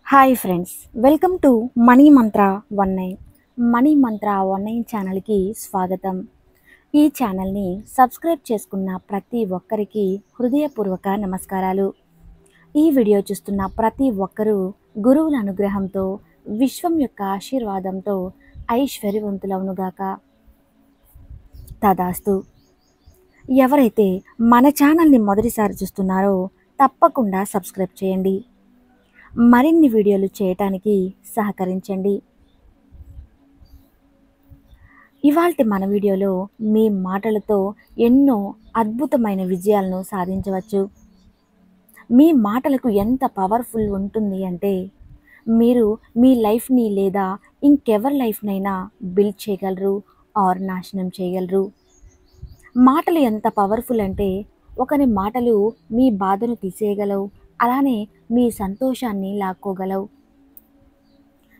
Hi friends, welcome to money Mantra 19. Money మంత్ర 19 ఛానల్కి స్వాగతం. ఈ ఛానల్ని సబ్స్క్రైబ్ చేసుకున్న ప్రతి ఒక్కరికి హృదయపూర్వక నమస్కారాలు. ఈ వీడియో చూస్తున్న ప్రతి ఒక్కరూ గురువుల అనుగ్రహంతో, విశ్వం యొక్క ఆశీర్వాదంతో ఐశ్వర్యవంతులవునుగాక. తదాస్తు. ఎవరైతే మన ఛానల్ని మొదటిసారి చూస్తున్నారో తప్పకుండా సబ్స్క్రైబ్ చేయండి. మరిన్ని వీడియోలు చేయటానికి సహకరించండి. ఇవాల్టి మన వీడియోలో మీ మాటలతో ఎన్నో అద్భుతమైన విజయాలను సాధించవచ్చు. మీ మాటలకు ఎంత పవర్ఫుల్ ఉంటుంది అంటే మీరు మీ లైఫ్ని లేదా ఇంకెవరి లైఫ్నైనా బిల్డ్ చేయగలరు ఆర్ నాశనం చేయగలరు. మాటలు ఎంత పవర్ఫుల్ అంటే ఒకరి మాటలు మీ బాధను తీసేయగలవు, అలానే మీ సంతోషాన్ని లాక్కోగలవు.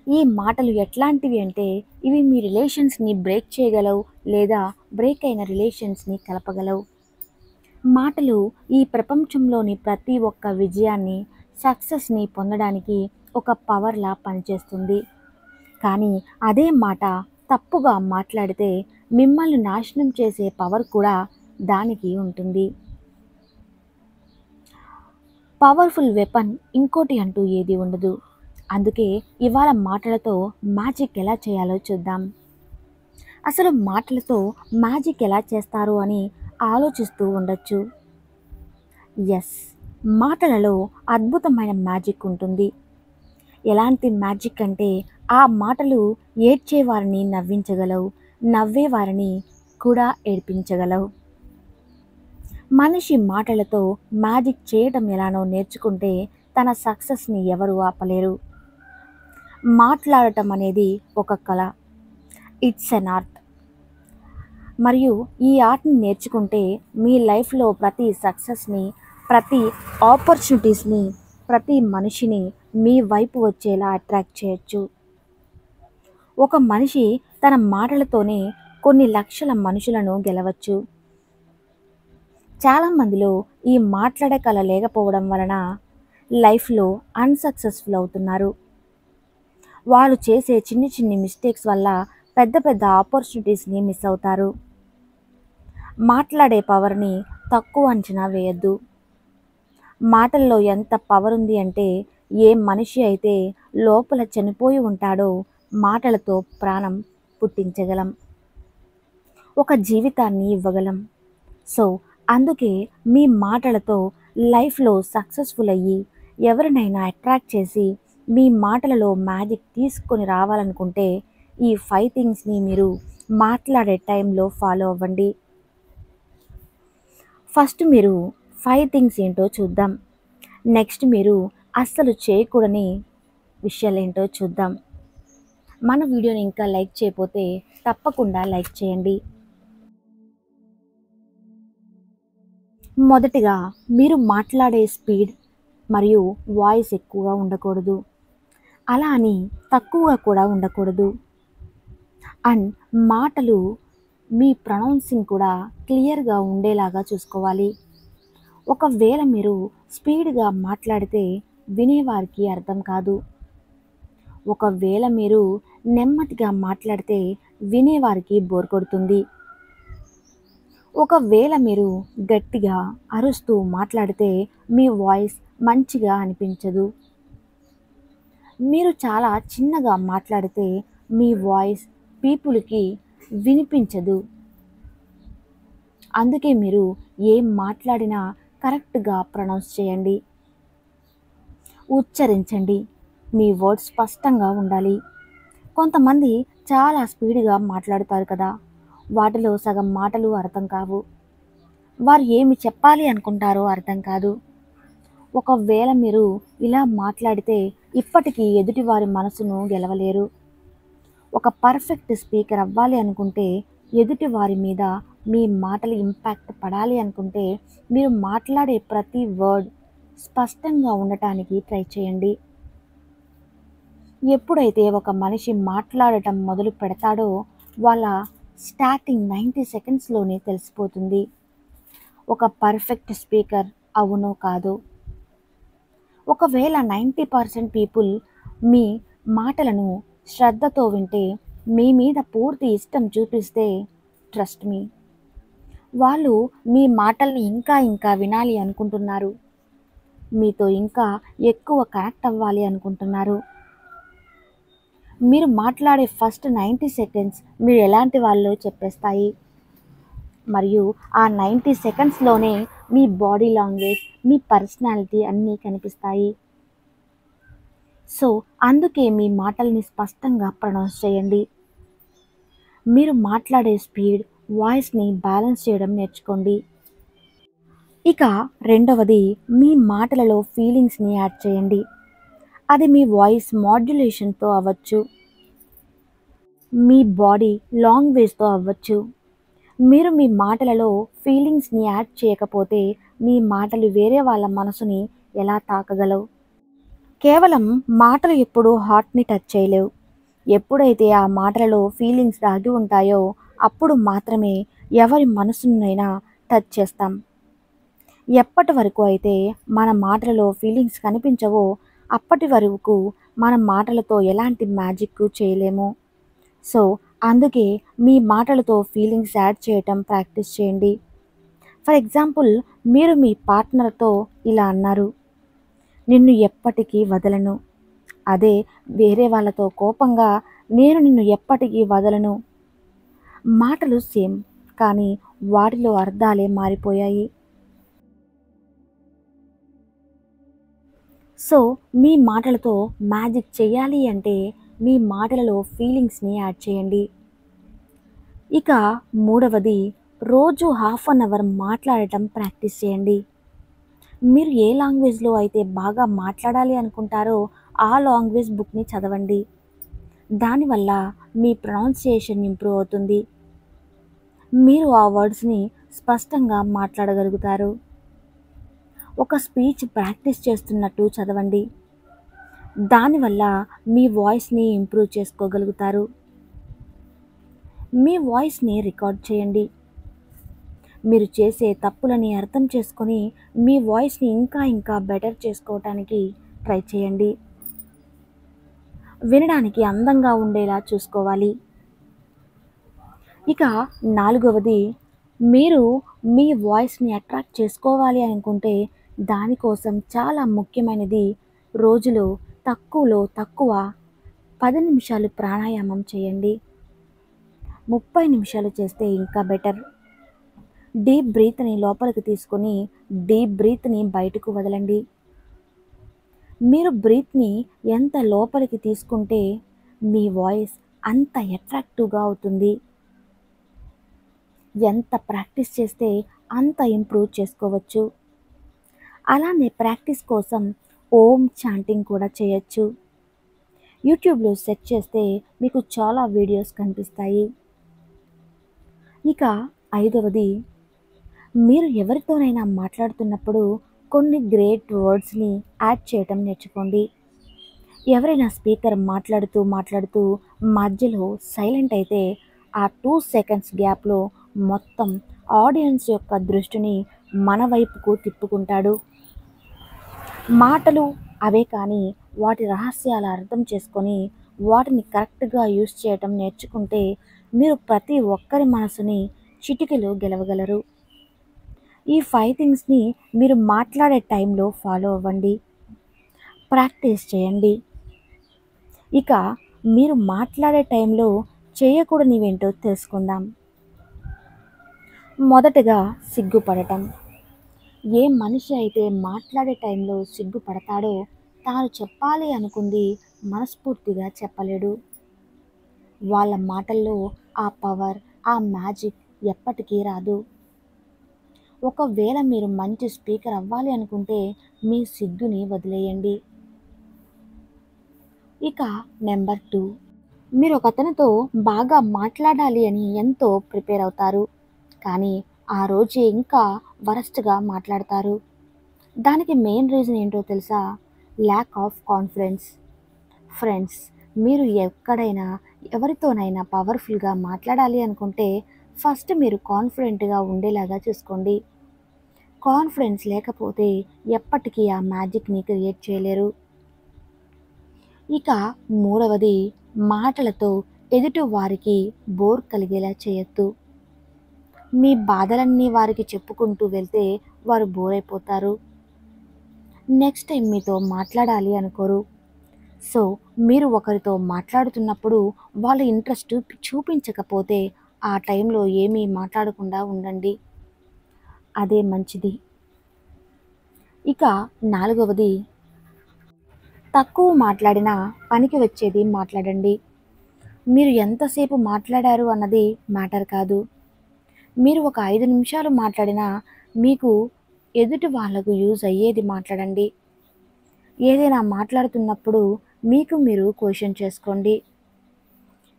ఈ మాటలు ఎట్లాంటివి అంటే ఇవి మీ రిలేషన్స్ని బ్రేక్ చేయగలవు లేదా బ్రేక్ అయిన రిలేషన్స్ని కలపగలవు. మాటలు ఈ ప్రపంచంలోని ప్రతి ఒక్క విజయాన్ని, సక్సెస్ని పొందడానికి ఒక పవర్లా పనిచేస్తుంది. కానీ అదే మాట తప్పుగా మాట్లాడితే మిమ్మల్ని నాశనం చేసే పవర్ కూడా దానికి ఉంటుంది. పవర్ఫుల్ వెపన్ ఇంకోటి అంటూ ఏది ఉండదు. అందుకే ఇవాళ మాటలతో మ్యాజిక్ ఎలా చేయాలో చూద్దాం. అసలు మాటలతో మ్యాజిక్ ఎలా చేస్తారు అని ఆలోచిస్తూ ఉండొచ్చు. ఎస్, మాటలలో అద్భుతమైన మ్యాజిక్ ఉంటుంది. ఎలాంటి మ్యాజిక్ అంటే ఆ మాటలు ఏడ్చేవారిని నవ్వించగలవు, నవ్వేవారిని కూడా ఏడ్పించగలవు. మనిషి మాటలతో మ్యాజిక్ చేయడం ఎలానో నేర్చుకుంటే తన సక్సెస్ని ఎవరు ఆపలేరు. మాట్లాడటం అనేది ఒక కళ, ఇట్స్ ఎన్ ఆర్ట్. మరియు ఈ ఆర్ట్ని నేర్చుకుంటే మీ లైఫ్లో ప్రతి సక్సెస్ని, ప్రతి ఆపర్చునిటీస్ని, ప్రతి మనిషిని మీ వైపు వచ్చేలా అట్రాక్ట్ చేయొచ్చు. ఒక మనిషి తన మాటలతోనే కొన్ని లక్షల మనుషులను గెలవచ్చు. చాలామందిలో ఈ మాట్లాడే కళ లేకపోవడం వలన లైఫ్లో అన్సక్సెస్ఫుల్ అవుతున్నారు. వాళ్ళు చేసే చిన్ని చిన్ని మిస్టేక్స్ వల్ల పెద్ద పెద్ద ఆపర్చునిటీస్ని మిస్ అవుతారు. మాట్లాడే పవర్ని తక్కువ అంచనా వేయద్దు. మాటల్లో ఎంత పవర్ ఉంది అంటే ఏ మనిషి అయితే లోపల చనిపోయి ఉంటాడో మాటలతో ప్రాణం పుట్టించగలం, ఒక జీవితాన్ని ఇవ్వగలం. సో అందుకే మీ మాటలతో లైఫ్లో సక్సెస్ఫుల్ అయ్యి ఎవరినైనా అట్రాక్ట్ చేసి మీ మాటలలో మ్యాజిక్ తీసుకొని రావాలనుకుంటే ఈ 5 థింగ్స్ని మీరు మాట్లాడే టైంలో ఫాలో అవ్వండి. ఫస్ట్ మీరు 5 థింగ్స్ ఏంటో చూద్దాం. నెక్స్ట్ మీరు అస్సలు చేయకూడని విషయాలు ఏంటో చూద్దాం. మన వీడియోని ఇంకా లైక్ చేయకపోతే తప్పకుండా లైక్ చేయండి. మొదటిగా మీరు మాట్లాడే స్పీడ్ మరియు వాయిస్ ఎక్కువగా ఉండకూడదు, అలా అని తక్కువగా కూడా ఉండకూడదు. అండ్ మాటలు మీ ప్రొనౌన్సింగ్ కూడా క్లియర్గా ఉండేలాగా చూసుకోవాలి. ఒకవేళ మీరు స్పీడ్గా మాట్లాడితే వినేవారికి అర్థం కాదు. ఒకవేళ మీరు నెమ్మదిగా మాట్లాడితే వినేవారికి బోర్ కొడుతుంది. ఒకవేళ మీరు గట్టిగా అరుస్తూ మాట్లాడితే మీ వాయిస్ మంచిగా అనిపించదు. మీరు చాలా చిన్నగా మాట్లాడితే మీ వాయిస్ పీపుల్కి వినిపించదు. అందుకే మీరు ఏం మాట్లాడినా కరెక్ట్గా ప్రొనౌన్స్ చేయండి, ఉచ్చరించండి. మీ వర్డ్స్ స్పష్టంగా ఉండాలి. కొంతమంది చాలా స్పీడ్గా మాట్లాడుతారు కదా, వాటిలో సగం మాటలు అర్థం కావు. వారు ఏమి చెప్పాలి అనుకుంటారో అర్థం కాదు. ఒకవేళ మీరు ఇలా మాట్లాడితే ఇప్పటికీ ఎదుటివారి మనసును గెలవలేరు. ఒక పర్ఫెక్ట్ స్పీకర్ అవ్వాలి అనుకుంటే, ఎదుటివారి మీద మీ మాటలు ఇంపాక్ట్ పడాలి అనుకుంటే మీరు మాట్లాడే ప్రతి వర్డ్ స్పష్టంగా ఉండటానికి ట్రై చేయండి. ఎప్పుడైతే ఒక మనిషి మాట్లాడటం మొదలు పెడతాడో వాళ్ళ స్టార్టింగ్ 90 సెకండ్స్లోనే తెలిసిపోతుంది ఒక పర్ఫెక్ట్ స్పీకర్ అవునో కాదో. ఒకవేళ 90% పీపుల్ మీ మాటలను శ్రద్ధతో వింటే, మీ మీద పూర్తి ఇష్టం చూపిస్తే, ట్రస్ట్ మీ, వాళ్ళు మీ మాటల్ని ఇంకా ఇంకా వినాలి అనుకుంటున్నారు. మీతో ఇంకా ఎక్కువ కనెక్ట్ అవ్వాలి అనుకుంటున్నారు. మీరు మాట్లాడే ఫస్ట్ 90 సెకండ్స్ మీరు ఎలాంటి వాళ్ళో చెప్పేస్తాయి. మరియు ఆ 90 సెకండ్స్‌లోనే మీ బాడీ లాంగ్వేజ్, మీ పర్సనాలిటీ అన్నీ కనిపిస్తాయి. సో, అందుకే మీ మాటల్ని స్పష్టంగా ప్రొనౌన్స్ చేయండి. మీరు మాట్లాడే స్పీడ్, వాయిస్‌ని బ్యాలెన్స్ చేయడం నేర్చుకోండి. ఇక రెండవది, మీ మాటలలో ఫీలింగ్స్‌ని యాడ్ చేయండి. అది మీ వాయిస్ మాడ్యులేషన్‌తో అవ్వచ్చు. మీ బాడీ లాంగ్వేజ్‌తో అవ్వచ్చు. మీరు మీ మాటలలో ఫీలింగ్స్‌ని యాడ్ చేయకపోతే, మీ మాటలు వేరే వాళ్ళ మనసుని ఎలా తాకగలవు? కేవలం మాటలు ఎప్పుడూ హార్ట్‌ని టచ్ చేయలేవు. ఎప్పుడైతే ఆ మాటలలో ఫీలింగ్స్ దాగి ఉంటాయో, అప్పుడు మాత్రమే ఎవరి మనసునైనా టచ్ చేస్తాం. ఎప్పటి వరకు అయితే మన మాటలలో ఫీలింగ్స్ కనిపించవో, అప్పటి వరకు మన మాటలతో ఎలాంటి మ్యాజిక్ చేయలేము. సో, అందుకే మీ మాటలతో ఫీలింగ్స్ యాడ్ చేయటం ప్రాక్టీస్ చేయండి. ఫర్ ఎగ్జాంపుల్, మీరు మీ పార్ట్నర్‌తో ఇలా అన్నారు, "నిన్ను ఎప్పటికీ వదలను." అదే వేరే వాళ్ళతో కోపంగా, "నేను నిన్ను ఎప్పటికీ వదలను." మాటలు సేమ్, కానీ వాటిలో అర్థాలే మారిపోయాయి. సో, మీ మాటలతో మ్యాజిక్ చేయాలి అంటే, మీ మాటలలో ఫీలింగ్స్‌ని యాడ్ చేయండి. ఇక మూడవది, రోజు హాఫ్ అన్ అవర్ మాట్లాడటం ప్రాక్టీస్ చేయండి. మీరు ఏ లాంగ్వేజ్‌లో అయితే బాగా మాట్లాడాలి అనుకుంటారో, ఆ లాంగ్వేజ్ బుక్‌ని చదవండి. దానివల్ల మీ ప్రొనౌన్సియేషన్ ఇంప్రూవ్ అవుతుంది. మీరు ఆ వర్డ్స్‌ని స్పష్టంగా మాట్లాడగలుగుతారు. ఒక స్పీచ్ ప్రాక్టీస్ చేస్తున్నట్టు చదవండి. దానివల్ల మీ వాయిస్‌ని ఇంప్రూవ్ చేసుకోగలుగుతారు. మీ వాయిస్‌ని రికార్డ్ చేయండి. మీరు చేసే తప్పులని అర్థం చేసుకొని, మీ వాయిస్‌ని ఇంకా ఇంకా బెటర్ చేసుకోవటానికి ట్రై చేయండి. వినడానికి అందంగా ఉండేలా చూసుకోవాలి. ఇక నాలుగవది, మీరు మీ వాయిస్‌ని అట్రాక్ట్ చేసుకోవాలి అనుకుంటే, దానికోసం చాలా ముఖ్యమైనది, రోజులో తక్కువలో తక్కువ 10 నిమిషాలు ప్రాణాయామం చేయండి. 30 నిమిషాలు చేస్తే ఇంకా బెటర్. డీప్ బ్రీత్‌ని లోపలికి తీసుకొని, డీప్ బ్రీత్‌ని బయటకు వదలండి. మీరు బ్రీత్‌ని ఎంత లోపలికి తీసుకుంటే, మీ వాయిస్ అంత అట్రాక్టివ్‌గా అవుతుంది. ఎంత ప్రాక్టీస్ చేస్తే అంత ఇంప్రూవ్ చేసుకోవచ్చు. అలానే ప్రాక్టీస్ కోసం ఓం చాంటింగ్ కూడా చేయొచ్చు. యూట్యూబ్‌లో సెర్చ్ చేస్తే మీకు చాలా వీడియోస్ కనిపిస్తాయి. ఇక ఐదవది, మీరు ఎవరితోనైనా మాట్లాడుతున్నప్పుడు కొన్ని గ్రేట్ వర్డ్స్‌ని యాడ్ చేయటం నేర్చుకోండి. ఎవరైనా స్పీకర్ మాట్లాడుతూ మధ్యలో సైలెంట్ అయితే, ఆ 2 సెకండ్స్ గ్యాప్‌లో మొత్తం ఆడియన్స్ యొక్క దృష్టిని మన వైపుకు తిప్పుకుంటాడు. మాటలు అవే కానీ, వాటి రహస్యాలు అర్థం చేసుకొని, వాటిని కరెక్ట్‌గా యూజ్ చేయటం నేర్చుకుంటే, మీరు ప్రతి ఒక్కరి మనసుని చిటికెలో గెలవగలరు. ఈ 5 థింగ్స్‌ని మీరు మాట్లాడే టైంలో ఫాలో అవ్వండి. ప్రాక్టీస్ చేయండి. ఇక మీరు మాట్లాడే టైంలో చేయకూడనివేంటో తెలుసుకుందాం. మొదటగా సిగ్గుపడటం. ఏ మనిషి అయితే మాట్లాడే టైంలో సిగ్గుపడతాడో, తాను చెప్పాలి అనుకుంది మనస్ఫూర్తిగా చెప్పలేడు. వాళ్ళ మాటల్లో ఆ పవర్, ఆ మ్యాజిక్ ఎప్పటికీ రాదు. ఒకవేళ మీరు మంచి స్పీకర్ అవ్వాలి అనుకుంటే, మీ సిగ్గుని వదిలేయండి. ఇక నెంబర్ 2, మీరు ఒకతనితో బాగా మాట్లాడాలి అని ఎంతో ప్రిపేర్ అవుతారు. కానీ ఆ రోజే ఇంకా వరస్ట్‌గా మాట్లాడతారు. దానికి మెయిన్ రీజన్ ఏంటో తెలుసా? Lack of confidence. ఫ్రెండ్స్, మీరు ఎక్కడైనా ఎవరితోనైనా పవర్‌ఫుల్‌గా మాట్లాడాలి అనుకుంటే, ఫస్ట్ మీరు కాన్ఫిడెంట్‌గా ఉండేలాగా చూసుకోండి. కాన్ఫిడెన్స్ లేకపోతే ఎప్పటికీ ఆ మ్యాజిక్‌ని క్రియేట్ చేయలేరు. ఇక మూడవది, మాటలతో ఎదుటి వారికి బోర్ కలిగేలా చేయొద్దు. మీ బాధలన్నీ వారికి చెప్పుకుంటూ వెళ్తే వారు బోర్ అయిపోతారు. నెక్స్ట్ టైం మీతో మాట్లాడాలి అనుకోరు. సో, మీరు ఒకరితో మాట్లాడుతున్నప్పుడు వాళ్ళ ఇంట్రెస్ట్ చూపించకపోతే ఆ టైంలో ఏమీ మాట్లాడకుండా ఉండండి. అదే మంచిది. ఇక నాలుగవది, తక్కువ మాట్లాడినా పనికి వచ్చేది మాట్లాడండి. మీరు ఎంతసేపు మాట్లాడారు అన్నది మ్యాటర్ కాదు. మీరు ఒక 5 నిమిషాలు మాట్లాడినా మీకు ఎదుటి వాళ్ళకు యూజ్ అయ్యేది మాట్లాడండి. ఏదైనా మాట్లాడుతున్నప్పుడు మీకు మీరు క్వెషన్ చేసుకోండి.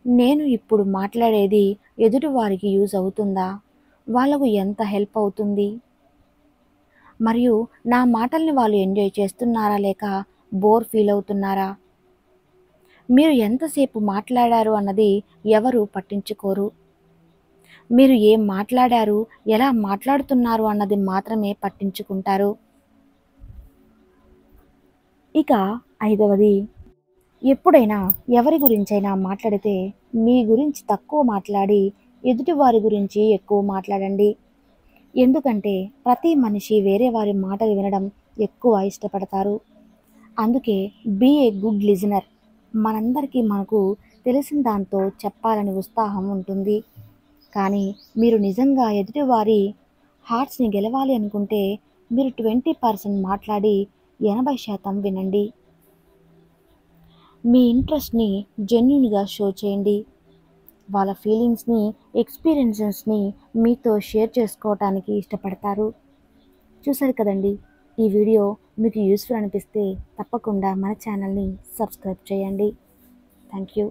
నేను ఇప్పుడు మాట్లాడేది ఎదుటి వారికి యూజ్ అవుతుందా? వాళ్ళకు ఎంత హెల్ప్ అవుతుంది? మరియు నా మాటల్ని వాళ్ళు ఎంజాయ్ చేస్తున్నారా లేక బోర్ ఫీల్ అవుతున్నారా? మీరు ఎంతసేపు మాట్లాడారు అన్నది ఎవరు పట్టించుకోరు. మీరు ఏం మాట్లాడారు, ఎలా మాట్లాడుతున్నారు అన్నది మాత్రమే పట్టించుకుంటారు. ఇక ఐదవది, ఎప్పుడైనా ఎవరి గురించైనా మాట్లాడితే మీ గురించి తక్కువ మాట్లాడి ఎదుటి వారి గురించి ఎక్కువ మాట్లాడండి. ఎందుకంటే ప్రతి మనిషి వేరే వారి మాటలు వినడం ఎక్కువ ఇష్టపడతారు. అందుకే బీ ఏ గుడ్ లిజనర్. మనందరికీ మనకు తెలిసిన దాంతో చెప్పాలని ఉత్సాహం ఉంటుంది. కానీ మీరు నిజంగా ఎదుటివారి హార్ట్స్ని గెలవాలి అనుకుంటే మీరు 20% మాట్లాడి 80% వినండి. మీ ఇంట్రెస్ట్ని జెన్యూన్గా షో చేయండి. వాళ్ళ ఫీలింగ్స్ని, ఎక్స్పీరియన్సెస్ని మీతో షేర్ చేసుకోవటానికి ఇష్టపడతారు. చూసారు కదండి, ఈ వీడియో మీకు యూస్ఫుల్ అనిపిస్తే తప్పకుండా మన ఛానల్ని సబ్స్క్రైబ్ చేయండి. Thank you.